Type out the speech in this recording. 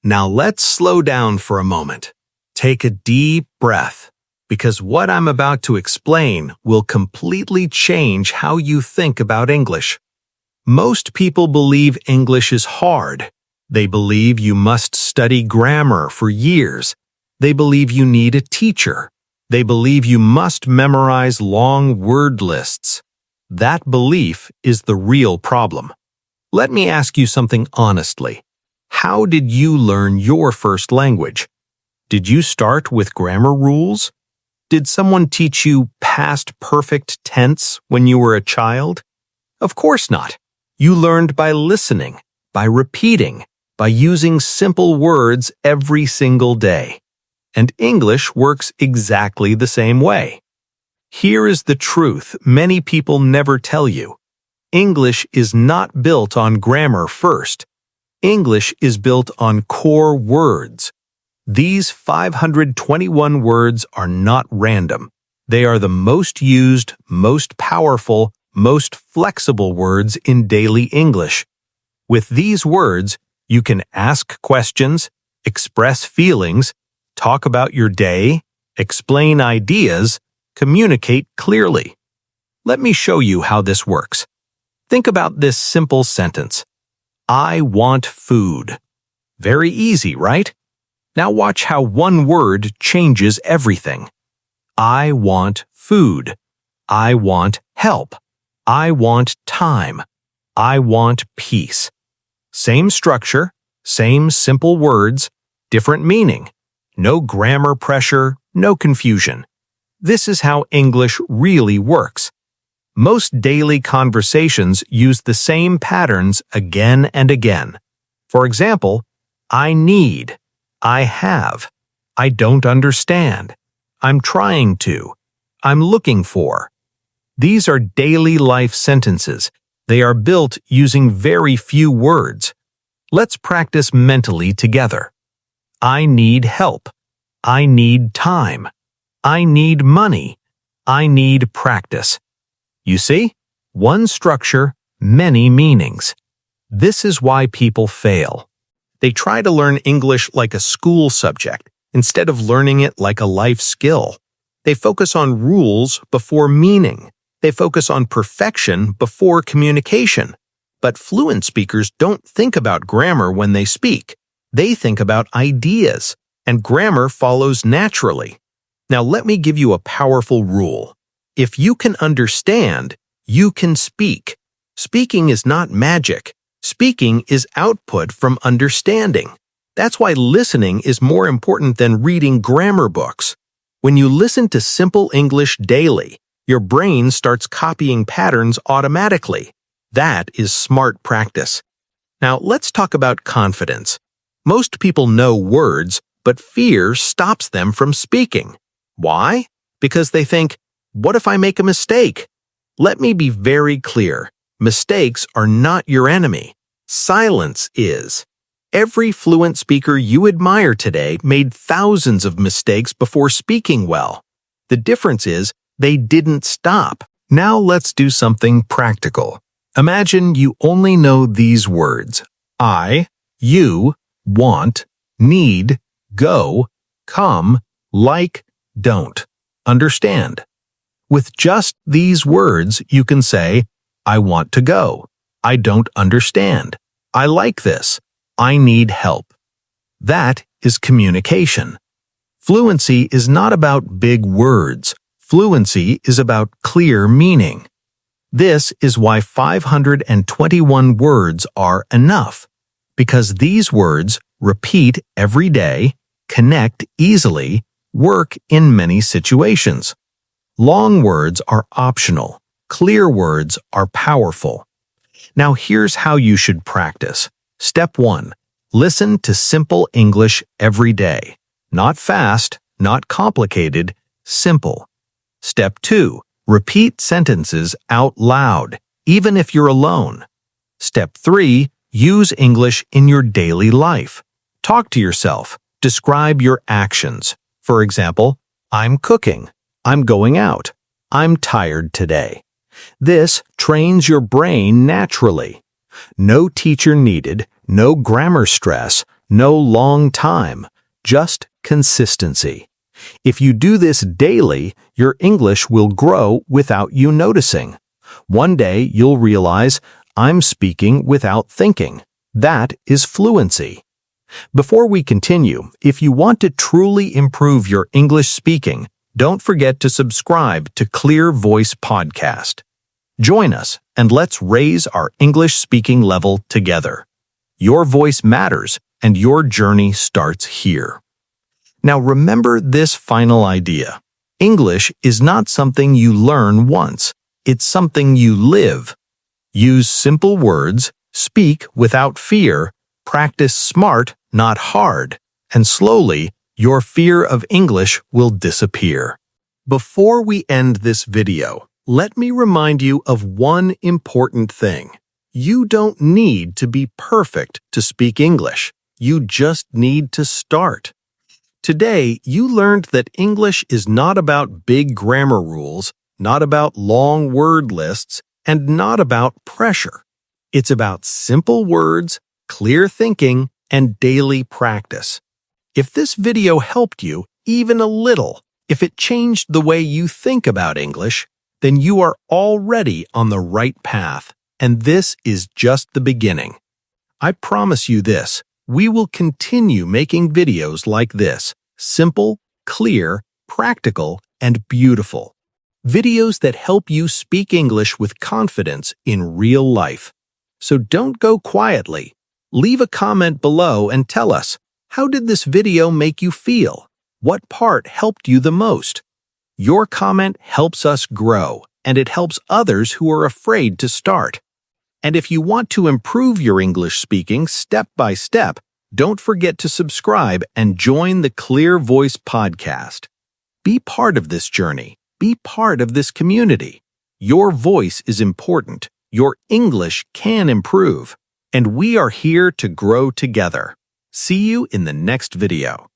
Now let's slow down for a moment. Take a deep breath, because what I'm about to explain will completely change how you think about English. Most people believe English is hard. They believe you must study grammar for years. They believe you need a teacher. They believe you must memorize long word lists. That belief is the real problem. Let me ask you something honestly. How did you learn your first language? Did you start with grammar rules? Did someone teach you past perfect tense when you were a child? Of course not. You learned by listening, by repeating, by using simple words every single day. And English works exactly the same way. Here is the truth many people never tell you. English is not built on grammar first. English is built on core words. These 521 words are not random. They are the most used, most powerful, most flexible words in daily English. With these words, you can ask questions, express feelings, talk about your day, explain ideas, communicate clearly. Let me show you how this works. Think about this simple sentence. I want food. Very easy, right? Now watch how one word changes everything. I want food. I want help. I want time. I want peace. Same structure, same simple words, different meaning. No grammar pressure, no confusion. This is how English really works. Most daily conversations use the same patterns again and again. For example, I need, I have, I don't understand, I'm trying to, I'm looking for. These are daily life sentences. They are built using very few words. Let's practice mentally together. I need help. I need time. I need money. I need practice. You see? One structure, many meanings. This is why people fail. They try to learn English like a school subject instead of learning it like a life skill. They focus on rules before meaning. They focus on perfection before communication. But fluent speakers don't think about grammar when they speak. They think about ideas, and grammar follows naturally. Now let me give you a powerful rule. If you can understand, you can speak. Speaking is not magic. Speaking is output from understanding. That's why listening is more important than reading grammar books. When you listen to simple English daily, your brain starts copying patterns automatically. That is smart practice. Now let's talk about confidence. Most people know words, but fear stops them from speaking. Why? Because they think, what if I make a mistake? Let me be very clear. Mistakes are not your enemy. Silence is. Every fluent speaker you admire today made thousands of mistakes before speaking well. The difference is they didn't stop. Now let's do something practical. Imagine you only know these words. I, you, want, need, go, come, like, don't, understand. With just these words, you can say, I want to go. I don't understand. I like this. I need help. That is communication. Fluency is not about big words. Fluency is about clear meaning. This is why 521 words are enough, because these words repeat every day, connect easily, work in many situations. Long words are optional. Clear words are powerful. Now here's how you should practice. Step 1. Listen to simple English every day. Not fast, not complicated, simple. Step 2. Repeat sentences out loud, even if you're alone. Step 3. Use English in your daily life. Talk to yourself. Describe your actions. For example, I'm cooking. I'm going out. I'm tired today. This trains your brain naturally. No teacher needed, no grammar stress, No long time, just consistency. If you do this daily, your English will grow without you noticing. One day you'll realize, I'm speaking without thinking. That is fluency. Before we continue, if you want to truly improve your English speaking, don't forget to subscribe to Clear Voice Podcast. Join us and let's raise our English speaking level together. Your voice matters, and your journey starts here. Now remember this final idea. English is not something you learn once. It's something you live. Use simple words, speak without fear, practice smart, not hard, and slowly, your fear of English will disappear. Before we end this video, let me remind you of one important thing. You don't need to be perfect to speak English. You just need to start. Today, you learned that English is not about big grammar rules, not about long word lists, and not about pressure. It's about simple words, clear thinking, and daily practice. If this video helped you, even a little, if it changed the way you think about English, then you are already on the right path, and this is just the beginning. I promise you this. We will continue making videos like this, simple, clear, practical, and beautiful. Videos that help you speak English with confidence in real life. So don't go quietly. Leave a comment below and tell us, how did this video make you feel? What part helped you the most? Your comment helps us grow, and it helps others who are afraid to start. And if you want to improve your English speaking step by step, don't forget to subscribe and join the Clear Voice Podcast. Be part of this journey. Be part of this community. Your voice is important. Your English can improve. And we are here to grow together. See you in the next video.